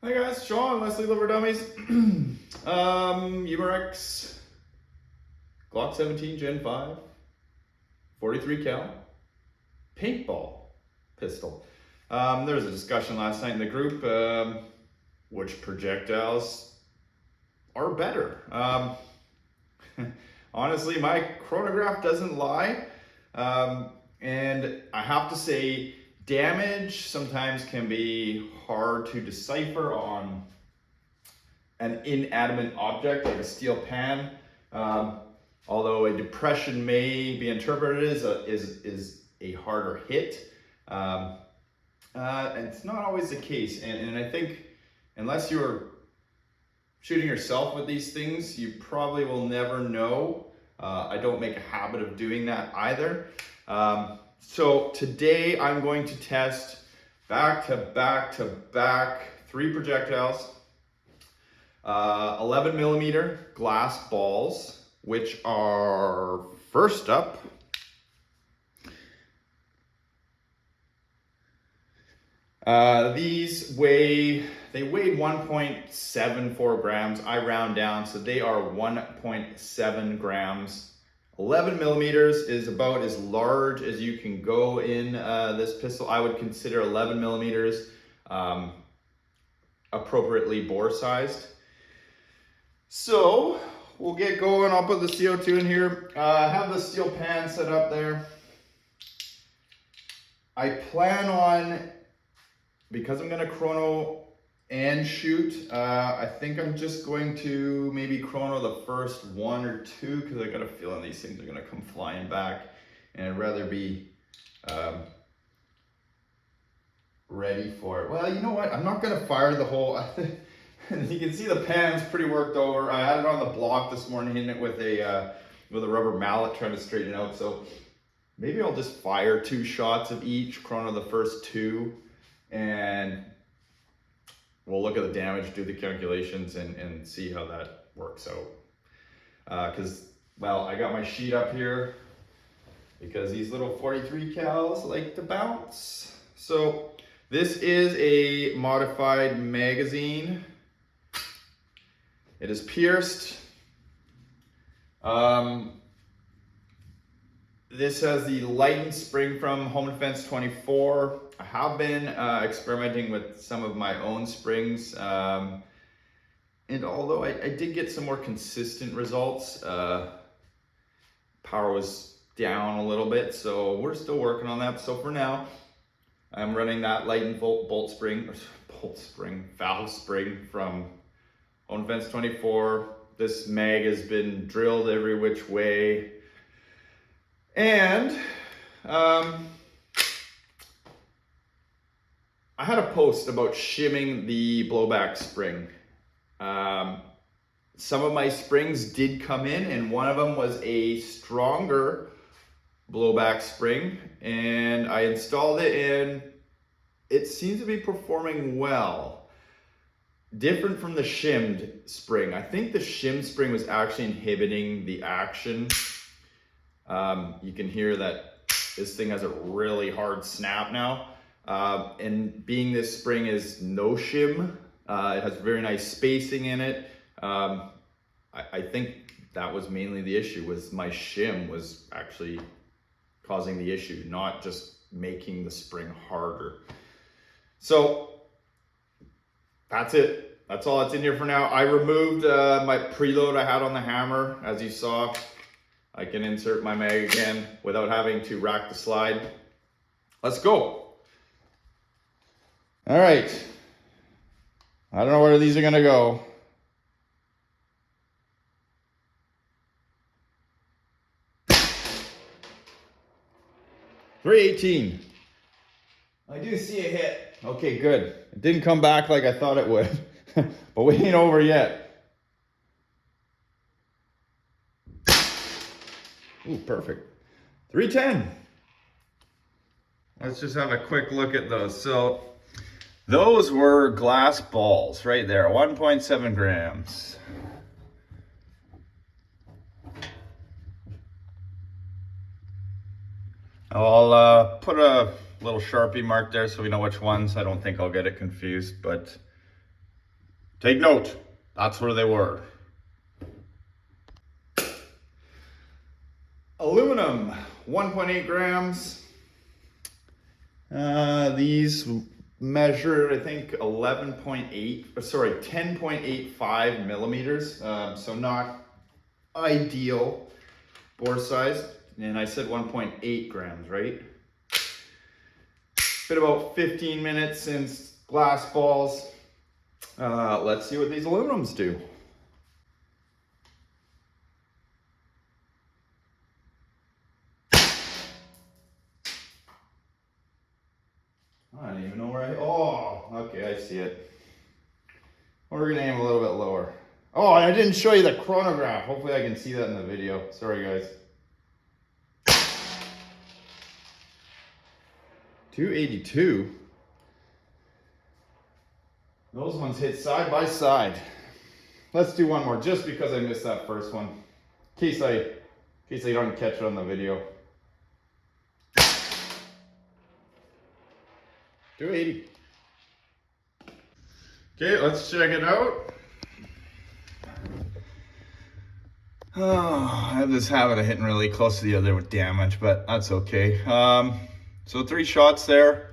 Hi guys, Sean, Leslie Liver Dummies. Umarex Glock17 Gen5, 43 cal, paintball pistol. There was a discussion last night in the group, which projectiles are better. Honestly, my chronograph doesn't lie. And I have to say, damage sometimes can be hard to decipher on an inanimate object like a steel pan. Although a depression may be interpreted as a harder hit. And it's not always the case. And I think unless you're shooting yourself with these things, you probably will never know. I don't make a habit of doing that either. So today I'm going to test back to back 3 projectiles, 11 millimeter glass balls, which are first up. These weighed 1.74 grams. I round down, so they are 1.7 grams. 11 millimeters is about as large as you can go in this pistol. I would consider 11 millimeters appropriately bore sized. So we'll get going. I'll put the CO2 in here. I have the steel pan set up there. I plan on, because I'm gonna chrono and shoot, I think I'm just going to maybe chrono the first 1 or 2, because I got a feeling these things are gonna come flying back, and I'd rather be ready for it. Well, you know what? I'm not gonna fire the whole. You can see the pan's pretty worked over. I had it on the block this morning, hitting it with a rubber mallet, trying to straighten it out. So maybe I'll just fire 2 shots of each, chrono the first 2, and we'll look at the damage, do the calculations, and see how that works out. Well, I got my sheet up here because these little 43 cals like to bounce. So this is a modified magazine. It is pierced. This has the lightened spring from Home Defense 24. I have been experimenting with some of my own springs. And although I did get some more consistent results, power was down a little bit, so we're still working on that. So for now, I'm running that lightened valve spring from Home Defense 24. This mag has been drilled every which way. And I had a post about shimming the blowback spring. Some of my springs did come in, and one of them was a stronger blowback spring, and I installed it, and it seems to be performing well. Different from the shimmed spring. I think the shimmed spring was actually inhibiting the action. You can hear that this thing has a really hard snap now. And being this spring is no shim, it has very nice spacing in it. I think that was mainly the issue, was my shim was actually causing the issue, not just making the spring harder. So that's it. That's all that's in here for now. I removed my preload I had on the hammer. As you saw, I can insert my mag again without having to rack the slide. Let's go. All right. I don't know where these are gonna go. .318. I do see a hit. Okay, good. It didn't come back like I thought it would, but we ain't over yet. Ooh, perfect. .310. Let's just have a quick look at those. So those were glass balls right there, 1.7 grams. I'll put a little Sharpie mark there so we know which ones. I don't think I'll get it confused, but Take note, that's where they were. Aluminum, 1.8 grams. These measure, I think, 10.85 millimeters. So not ideal bore size. And I said 1.8 grams, right? Been about 15 minutes since glass balls. Let's see what these aluminums do. I don't even know where oh, okay, I see it. We're gonna aim a little bit lower. Oh, and I didn't show you the chronograph. Hopefully I can see that in the video. Sorry, guys. 282. Those ones hit side by side. Let's do one more, just because I missed that first one. In case I don't catch it on the video. 280. Okay, let's check it out. Oh, I have this habit of hitting really close to the other with damage, but that's okay. So 3 shots there.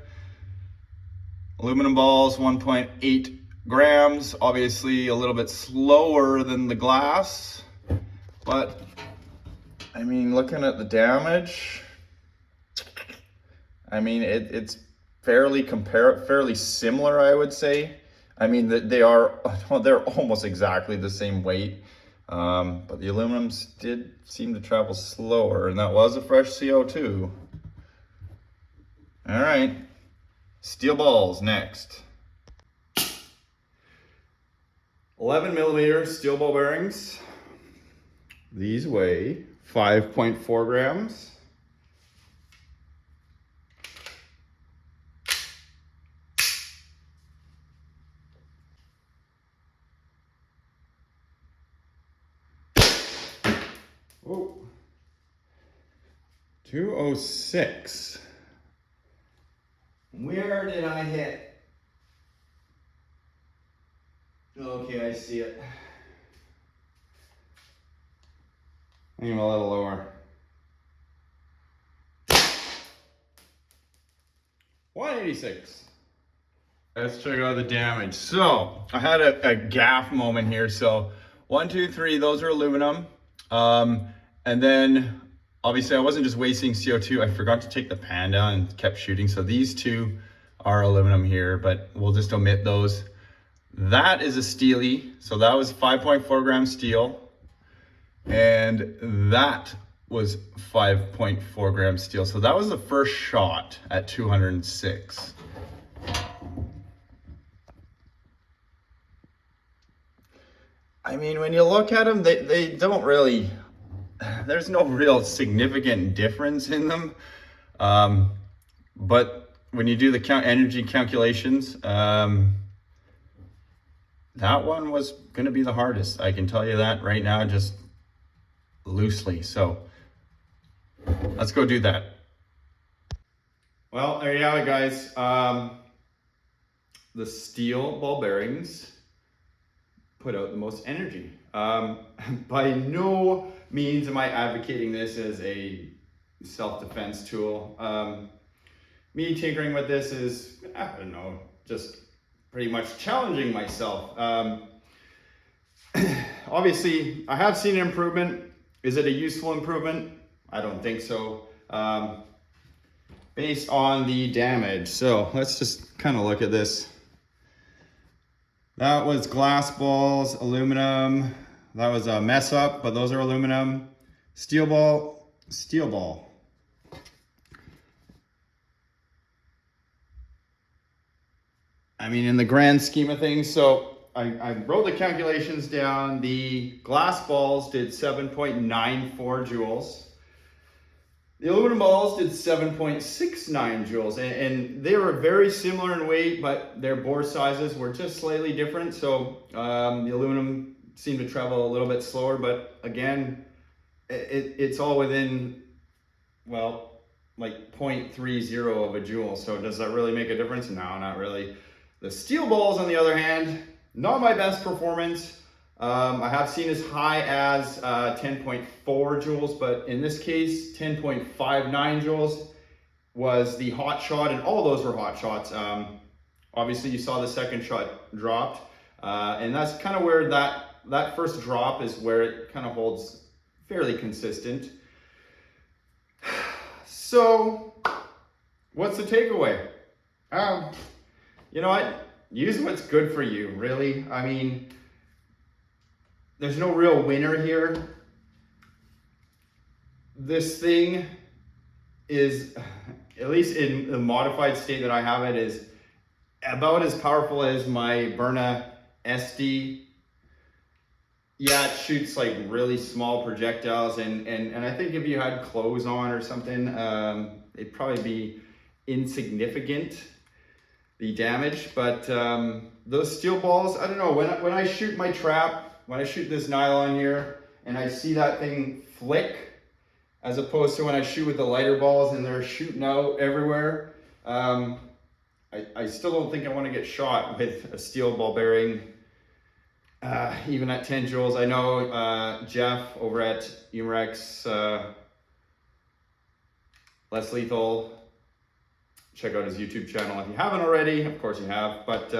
Aluminum balls, 1.8 grams. Obviously a little bit slower than the glass, but I mean, looking at the damage, I mean, it's fairly similar, I would say. I mean, they're almost exactly the same weight, but the aluminums did seem to travel slower, and that was a fresh CO2. All right, steel balls next. 11 millimeter steel ball bearings. These weigh 5.4 grams. Whoa. 206. Where did I hit? Okay, I see it. Aim a little lower. 186. Let's check out the damage. So I had a gaff moment here. So 1, 2, 3, those are aluminum. And then obviously I wasn't just wasting CO2. I forgot to take the pan down and kept shooting. So these 2 are aluminum here, but we'll just omit those. That is a steely. So that was 5.4 grams steel. And that was 5.4 grams steel. So that was the first shot at 206. I mean, when you look at them, they don't really, there's no real significant difference in them. But when you do the energy calculations, that one was going to be the hardest. I can tell you that right now, just loosely. So let's go do that. Well, there you have it, guys. The steel ball bearings put out the most energy. By no means am I advocating this as a self-defense tool. Me tinkering with this is, I don't know, just pretty much challenging myself. Obviously, I have seen an improvement. Is it a useful improvement? I don't think so. Based on the damage. So let's just kind of look at this. That was glass balls, aluminum. That was a mess up, but those are aluminum. Steel ball, steel ball. I mean, in the grand scheme of things, so I wrote the calculations down. The glass balls did 7.94 joules. The aluminum balls did 7.69 joules, and they were very similar in weight, but their bore sizes were just slightly different. So the aluminum seemed to travel a little bit slower, but again, it's all within, well, like 0.30 of a joule. So does that really make a difference? No, not really. The steel balls, on the other hand, not my best performance. I have seen as high as 10.4 joules, but in this case, 10.59 joules was the hot shot, and all those were hot shots. Obviously, you saw the second shot dropped, and that's kind of where that first drop is where it kind of holds fairly consistent. So, what's the takeaway? You know what? Use what's good for you, really. I mean, there's no real winner here. This thing is, at least in the modified state that I have it, is about as powerful as my Berna SD. Yeah, it shoots like really small projectiles, and I think if you had clothes on or something, it'd probably be insignificant, the damage. But those steel balls, I don't know, when I shoot my trap, when I shoot this nylon here, and I see that thing flick, as opposed to when I shoot with the lighter balls and they're shooting out everywhere, I still don't think I want to get shot with a steel ball bearing. Even at 10 joules. I know Jeff over at Umarex, Less Lethal, check out his YouTube channel if you haven't already. Of course you have, but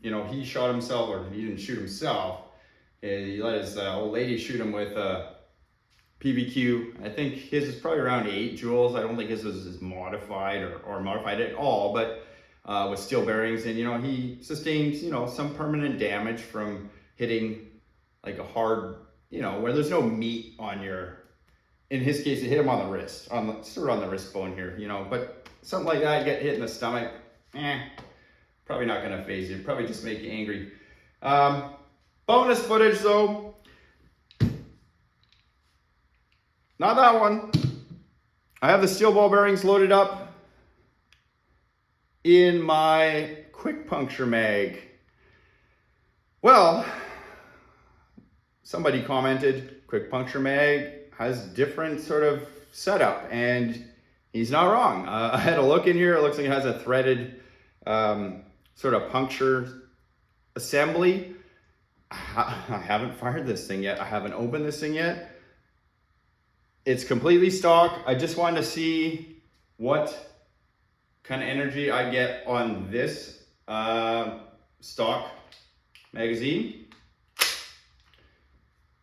you know, he shot himself, or he didn't shoot himself. He let his old lady shoot him with PBQ. I think his is probably around 8 joules. I don't think his was modified or modified at all, but with steel bearings, and you know, he sustained, you know, some permanent damage from hitting like a hard, you know, where there's no meat on your, in his case it hit him on the wrist, sort of on the wrist bone here, you know, but something like that, you get hit in the stomach, probably not gonna phase you, probably just make you angry. Bonus footage though, not that one. I have the steel ball bearings loaded up in my quick puncture mag. Well, somebody commented quick puncture mag has different sort of setup, and he's not wrong. I had a look in here. It looks like it has a threaded sort of puncture assembly. I haven't fired this thing yet. I haven't opened this thing yet. It's completely stock. I just wanted to see what kind of energy I get on this stock magazine.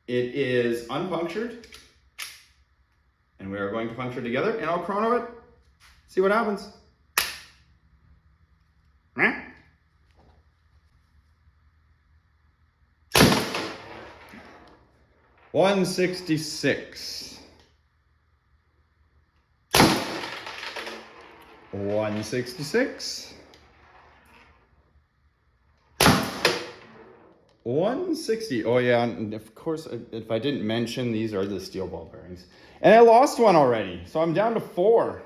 It is unpunctured, and we are going to puncture together, and I'll chrono it, see what happens. 166. 166. 160. Oh yeah, and of course, if I didn't mention, these are the steel ball bearings. And I lost one already, so I'm down to 4.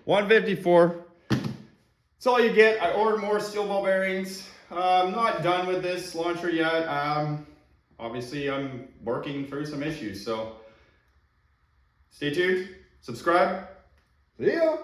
154. That's all you get. I ordered more steel ball bearings. I'm not done with this launcher yet. Obviously, I'm working through some issues, so stay tuned, subscribe. See ya.